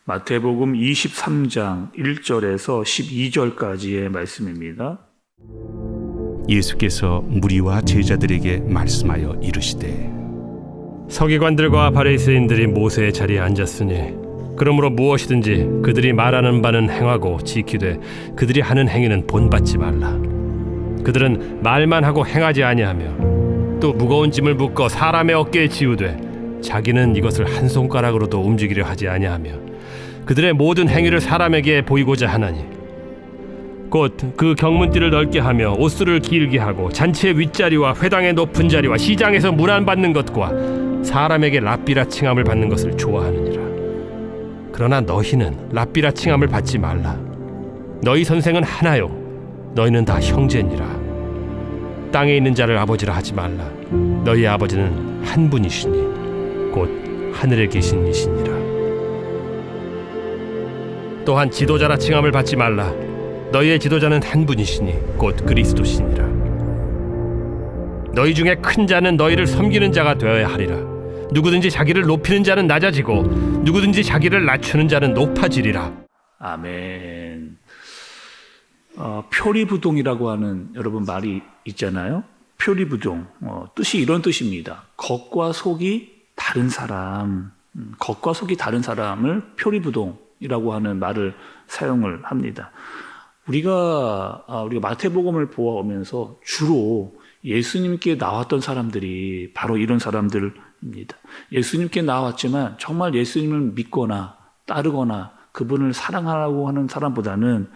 마태복음 23장 1절에서 12절까지의 말씀입니다. 예수께서 무리와 제자들에게 말씀하여 이르시되 서기관들과 바리새인들이 모세의 자리에 앉았으니 그러므로 무엇이든지 그들이 말하는 바는 행하고 지키되 그들이 하는 행위는 본받지 말라. 그들은 말만 하고 행하지 아니하며 또 무거운 짐을 묶어 사람의 어깨에 지우되 자기는 이것을 한 손가락으로도 움직이려 하지 아니하며 그들의 모든 행위를 사람에게 보이고자 하나니 곧 그 경문띠를 넓게 하며 옷수를 길게 하고 잔치의 윗자리와 회당의 높은 자리와 시장에서 문안받는 것과 사람에게 랍비라 칭함을 받는 것을 좋아하느니라. 그러나 너희는 랍비라 칭함을 받지 말라. 너희 선생은 하나요 너희는 다 형제니라. 땅에 있는 자를 아버지라 하지 말라. 너희 아버지는 한 분이시니 곧 하늘에 계신 이시니라. 또한 지도자라 칭함을 받지 말라. 너희의 지도자는 한 분이시니 곧 그리스도시니라. 너희 중에 큰 자는 너희를 섬기는 자가 되어야 하리라. 누구든지 자기를 높이는 자는 낮아지고 누구든지 자기를 낮추는 자는 높아지리라. 아멘. 표리부동이라고 하는 여러분 말이 있잖아요. 표리부동. 뜻이 이런 뜻입니다. 겉과 속이 다른 사람, 겉과 속이 다른 사람을 표리부동이라고 하는 말을 사용을 합니다. 우리가 마태복음을 보아오면서 주로 예수님께 나왔던 사람들이 바로 이런 사람들입니다. 예수님께 나왔지만 정말 예수님을 믿거나 따르거나 그분을 사랑하라고 하는 사람보다는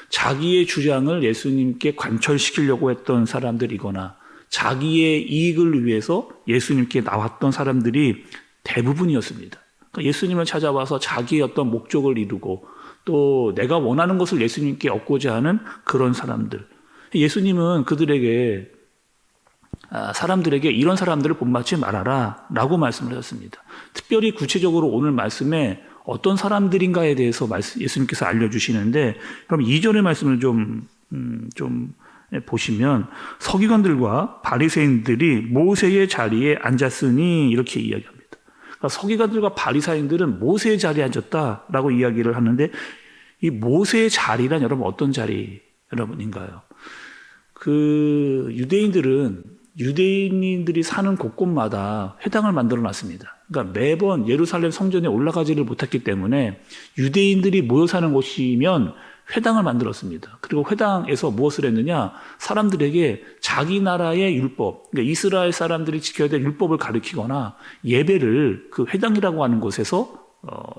자기의 주장을 예수님께 관철시키려고 했던 사람들이거나 자기의 이익을 위해서 예수님께 나왔던 사람들이 대부분이었습니다. 그러니까 예수님을 찾아와서 자기의 어떤 목적을 이루고 또 내가 원하는 것을 예수님께 얻고자 하는 그런 사람들. 예수님은 그들에게 사람들에게 이런 사람들을 본받지 말아라 라고 말씀을 하셨습니다. 특별히 구체적으로 오늘 말씀에 어떤 사람들인가에 대해서 예수님께서 알려주시는데 그럼 2절의 말씀을 좀 보시면 서기관들과 바리새인들이 모세의 자리에 앉았으니 이렇게 이야기합니다. 그러니까 서기관들과 바리새인들은 모세의 자리에 앉았다라고 이야기를 하는데 이 모세의 자리란 여러분 어떤 자리 여러분인가요? 유대인들이 사는 곳곳마다 회당을 만들어 놨습니다. 그러니까 매번 예루살렘 성전에 올라가지를 못했기 때문에 유대인들이 모여 사는 곳이면 회당을 만들었습니다. 그리고 회당에서 무엇을 했느냐? 사람들에게 자기 나라의 율법, 그러니까 이스라엘 사람들이 지켜야 될 율법을 가르치거나 예배를 그 회당이라고 하는 곳에서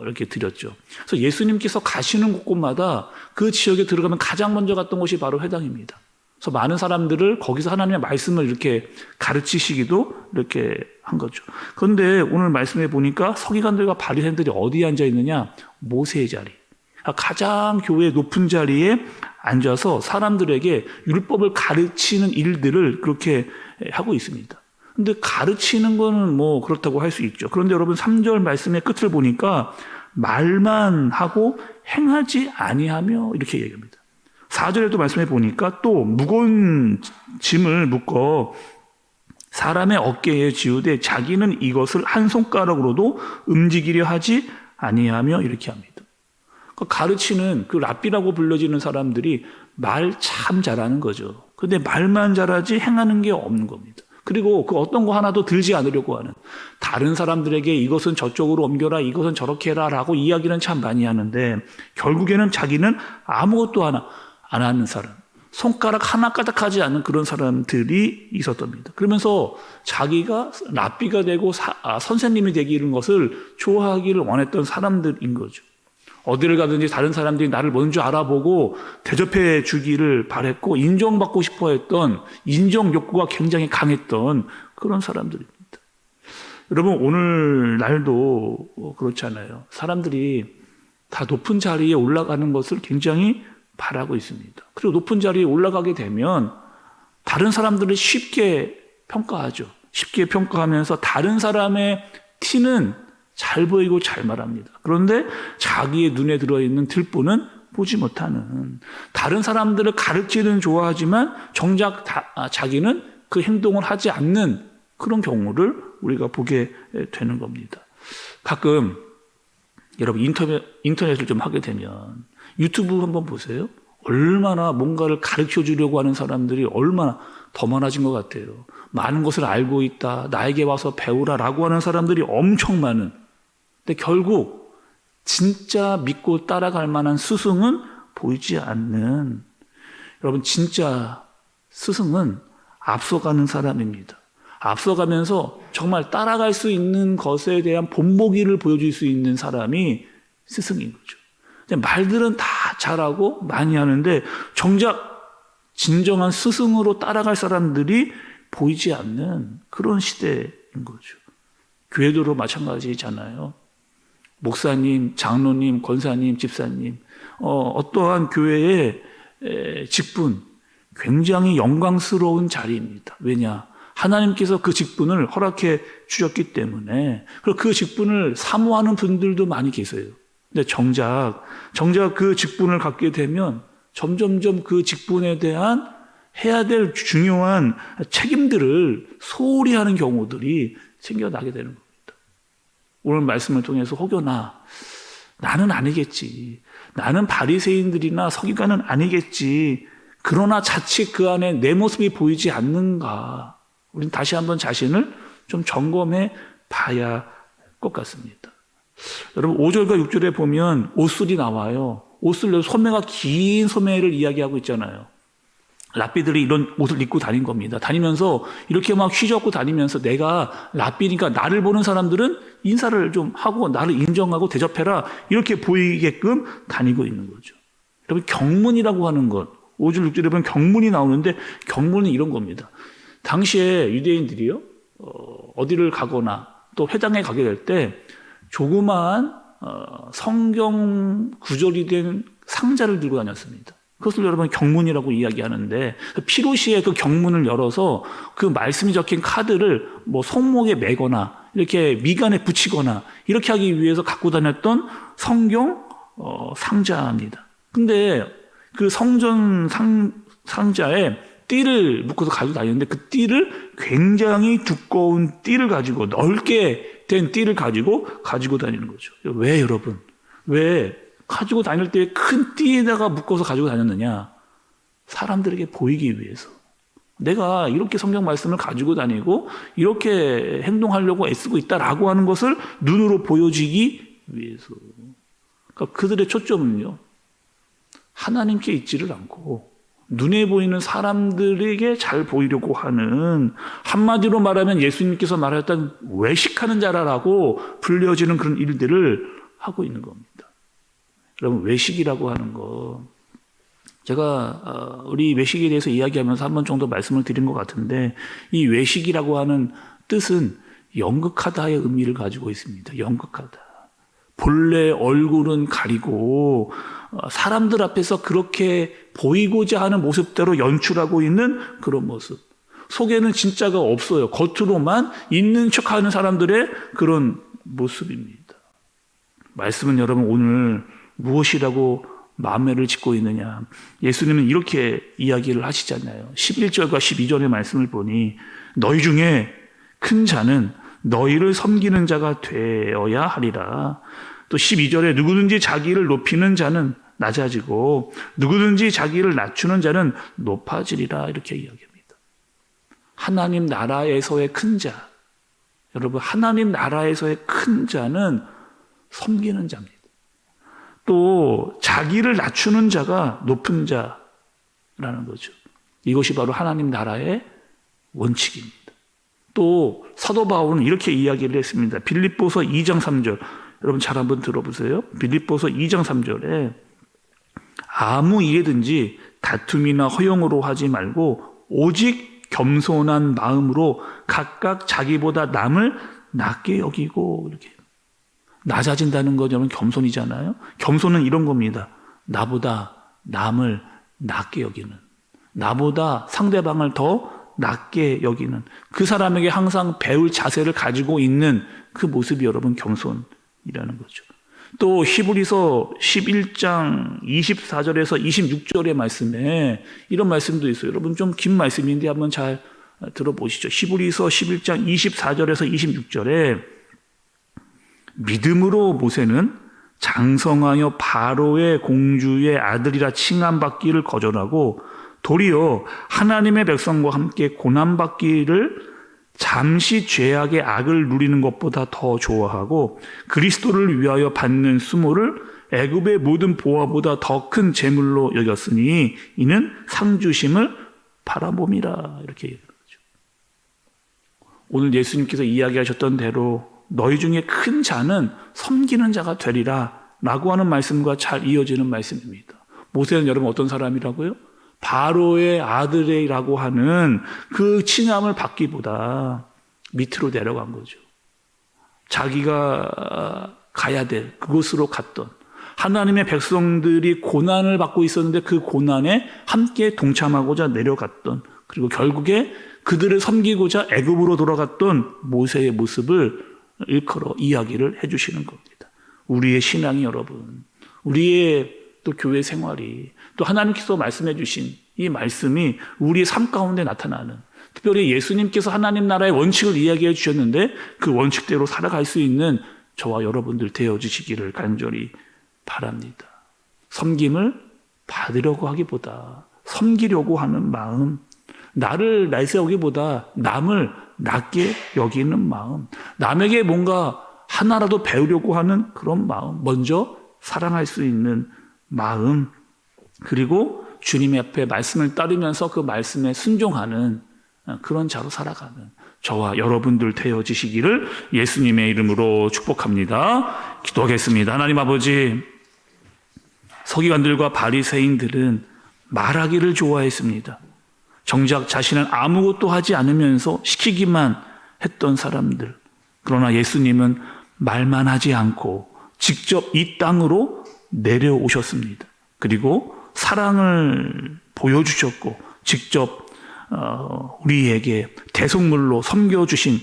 이렇게 드렸죠. 그래서 예수님께서 가시는 곳곳마다 그 지역에 들어가면 가장 먼저 갔던 곳이 바로 회당입니다. 그래서 많은 사람들을 거기서 하나님의 말씀을 이렇게 가르치시기도 이렇게 한 거죠. 그런데 오늘 말씀해 보니까 서기관들과 바리새인들이 어디에 앉아 있느냐? 모세의 자리. 가장 교회의 높은 자리에 앉아서 사람들에게 율법을 가르치는 일들을 그렇게 하고 있습니다. 근데 가르치는 거는 뭐 그렇다고 할 수 있죠. 그런데 여러분 3절 말씀의 끝을 보니까 말만 하고 행하지 아니하며 이렇게 얘기합니다. 4절에도 말씀해 보니까 또 무거운 짐을 묶어 사람의 어깨에 지우되 자기는 이것을 한 손가락으로도 움직이려 하지 아니하며 이렇게 합니다. 가르치는 그 랍비라고 불려지는 사람들이 말 참 잘하는 거죠. 근데 말만 잘하지 행하는 게 없는 겁니다. 그리고 그 어떤 거 하나도 들지 않으려고 하는 다른 사람들에게 이것은 저쪽으로 옮겨라 이것은 저렇게 해라 라고 이야기는 참 많이 하는데 결국에는 자기는 아무것도 안 하는 사람, 손가락 하나 까딱하지 않는 그런 사람들이 있었답니다. 그러면서 자기가 랍비가 되고 선생님이 되기 이런 것을 좋아하기를 원했던 사람들인 거죠. 어디를 가든지 다른 사람들이 나를 먼저 알아보고 대접해 주기를 바랬고 인정받고 싶어 했던 인정 욕구가 굉장히 강했던 그런 사람들입니다. 여러분 오늘날도 그렇잖아요. 사람들이 다 높은 자리에 올라가는 것을 굉장히 바라고 있습니다. 그리고 높은 자리에 올라가게 되면 다른 사람들을 쉽게 평가하죠. 쉽게 평가하면서 다른 사람의 티는 잘 보이고 잘 말합니다. 그런데 자기의 눈에 들어있는 들보는 보지 못하는 다른 사람들을 가르치는 좋아하지만 정작 자기는 그 행동을 하지 않는 그런 경우를 우리가 보게 되는 겁니다. 가끔 여러분 인터넷을 좀 하게 되면 유튜브 한번 보세요. 얼마나 뭔가를 가르쳐 주려고 하는 사람들이 얼마나 더 많아진 것 같아요. 많은 것을 알고 있다. 나에게 와서 배우라라고 하는 사람들이 엄청 많은. 근데 결국 진짜 믿고 따라갈 만한 스승은 보이지 않는. 여러분 진짜 스승은 앞서가는 사람입니다. 앞서가면서 정말 따라갈 수 있는 것에 대한 본보기를 보여줄 수 있는 사람이 스승인 거죠. 말들은 다 잘하고 많이 하는데 정작 진정한 스승으로 따라갈 사람들이 보이지 않는 그런 시대인 거죠. 교회도 마찬가지잖아요. 목사님, 장로님, 권사님, 집사님, 어떠한 교회의 직분, 굉장히 영광스러운 자리입니다. 왜냐? 하나님께서 그 직분을 허락해 주셨기 때문에. 그리고 그 직분을 사모하는 분들도 많이 계세요. 근데 정작 그 직분을 갖게 되면 점점점 그 직분에 대한 해야 될 중요한 책임들을 소홀히 하는 경우들이 생겨나게 되는 겁니다. 오늘 말씀을 통해서 혹여나 나는 아니겠지. 나는 바리새인들이나 서기관은 아니겠지. 그러나 자칫 그 안에 내 모습이 보이지 않는가. 우리는 다시 한번 자신을 좀 점검해 봐야 할 것 같습니다. 여러분 5절과 6절에 보면 옷술이 나와요. 옷술, 소매가 긴 소매를 이야기하고 있잖아요. 랍비들이 이런 옷을 입고 다닌 겁니다. 다니면서 이렇게 막 휘젓고 다니면서 내가 랍비니까 나를 보는 사람들은 인사를 좀 하고 나를 인정하고 대접해라 이렇게 보이게끔 다니고 있는 거죠. 여러분 경문이라고 하는 것 5절 6절에 보면 경문이 나오는데 경문은 이런 겁니다. 당시에 유대인들이요 어디를 가거나 또 회당에 가게 될 때 조그마한 성경 구절이 된 상자를 들고 다녔습니다. 그것을 여러분 경문이라고 이야기하는데 피로시에 그 경문을 열어서 그 말씀이 적힌 카드를 뭐 손목에 매거나 이렇게 미간에 붙이거나 이렇게 하기 위해서 갖고 다녔던 성경 상자입니다. 근데 그 성전 상자에 띠를 묶어서 가지고 다니는데 그 띠를 굉장히 두꺼운 띠를 가지고 넓게 된 띠를 가지고 다니는 거죠. 왜 여러분? 왜 가지고 다닐 때 큰 띠에다가 묶어서 가지고 다녔느냐? 사람들에게 보이기 위해서. 내가 이렇게 성경 말씀을 가지고 다니고 이렇게 행동하려고 애쓰고 있다라고 하는 것을 눈으로 보여지기 위해서. 그러니까 그들의 초점은요. 하나님께 있지를 않고 눈에 보이는 사람들에게 잘 보이려고 하는 한마디로 말하면 예수님께서 말하셨던 외식하는 자라라고 불려지는 그런 일들을 하고 있는 겁니다. 여러분 외식이라고 하는 거 제가 우리 외식에 대해서 이야기하면서 한 번 정도 말씀을 드린 것 같은데 이 외식이라고 하는 뜻은 연극하다의 의미를 가지고 있습니다. 연극하다. 본래 얼굴은 가리고 사람들 앞에서 그렇게 보이고자 하는 모습대로 연출하고 있는 그런 모습. 속에는 진짜가 없어요. 겉으로만 있는 척하는 사람들의 그런 모습입니다. 말씀은 여러분 오늘 무엇이라고 마음을 짓고 있느냐. 예수님은 이렇게 이야기를 하시잖아요. 11절과 12절의 말씀을 보니 너희 중에 큰 자는 너희를 섬기는 자가 되어야 하리라. 또 12절에 누구든지 자기를 높이는 자는 낮아지고 누구든지 자기를 낮추는 자는 높아지리라 이렇게 이야기합니다. 하나님 나라에서의 큰 자. 여러분 하나님 나라에서의 큰 자는 섬기는 자입니다. 또 자기를 낮추는 자가 높은 자라는 거죠. 이것이 바로 하나님 나라의 원칙입니다. 또 사도 바울은 이렇게 이야기를 했습니다. 빌립보서 2장 3절 여러분 잘 한번 들어보세요. 빌립보서 2장 3절에 아무 일에든지 다툼이나 허용으로 하지 말고 오직 겸손한 마음으로 각각 자기보다 남을 낮게 여기고 이렇게 낮아진다는 거 여러분 겸손이잖아요. 겸손은 이런 겁니다. 나보다 남을 낮게 여기는 나보다 상대방을 더 낮게 여기는 그 사람에게 항상 배울 자세를 가지고 있는 그 모습이 여러분 겸손이라는 거죠. 또 히브리서 11장 24절에서 26절의 말씀에 이런 말씀도 있어요. 여러분 좀 긴 말씀인데 한번 잘 들어보시죠. 히브리서 11장 24절에서 26절에 믿음으로 모세는 장성하여 바로의 공주의 아들이라 칭함받기를 거절하고 도리어 하나님의 백성과 함께 고난받기를 잠시 죄악의 악을 누리는 것보다 더 좋아하고 그리스도를 위하여 받는 수모를 애굽의 모든 보화보다 더 큰 재물로 여겼으니 이는 상주심을 바라봄이라. 이렇게 얘기하는 거죠. 오늘 예수님께서 이야기하셨던 대로 너희 중에 큰 자는 섬기는 자가 되리라 라고 하는 말씀과 잘 이어지는 말씀입니다. 모세는 여러분 어떤 사람이라고요? 바로의 아들이라고 하는 그 칭함을 받기보다 밑으로 내려간 거죠. 자기가 가야 될 그곳으로 갔던, 하나님의 백성들이 고난을 받고 있었는데 그 고난에 함께 동참하고자 내려갔던, 그리고 결국에 그들을 섬기고자 애굽으로 돌아갔던 모세의 모습을 일컬어 이야기를 해주시는 겁니다. 우리의 신앙이 여러분, 우리의 또 교회 생활이, 또 하나님께서 말씀해 주신 이 말씀이 우리의 삶 가운데 나타나는, 특별히 예수님께서 하나님 나라의 원칙을 이야기해 주셨는데 그 원칙대로 살아갈 수 있는 저와 여러분들 되어주시기를 간절히 바랍니다. 섬김을 받으려고 하기보다 섬기려고 하는 마음, 나를 내세우기보다 남을 낮게 여기는 마음, 남에게 뭔가 하나라도 배우려고 하는 그런 마음, 먼저 사랑할 수 있는 마음, 그리고 주님의 앞에 말씀을 따르면서 그 말씀에 순종하는 그런 자로 살아가는 저와 여러분들 되어지시기를 예수님의 이름으로 축복합니다. 기도하겠습니다. 하나님 아버지, 서기관들과 바리새인들은 말하기를 좋아했습니다. 정작 자신은 아무것도 하지 않으면서 시키기만 했던 사람들. 그러나 예수님은 말만 하지 않고 직접 이 땅으로 내려오셨습니다. 그리고 사랑을 보여주셨고 직접 우리에게 대속물로 섬겨주신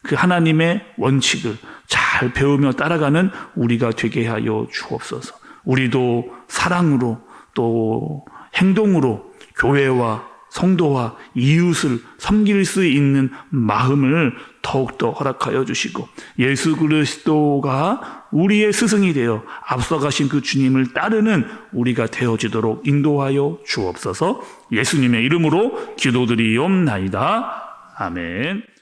그 하나님의 원칙을 잘 배우며 따라가는 우리가 되게 하여 주옵소서. 우리도 사랑으로 또 행동으로 교회와 성도와 이웃을 섬길 수 있는 마음을 더욱더 허락하여 주시고 예수 그리스도가 우리의 스승이 되어 앞서가신 그 주님을 따르는 우리가 되어지도록 인도하여 주옵소서. 예수님의 이름으로 기도드리옵나이다. 아멘.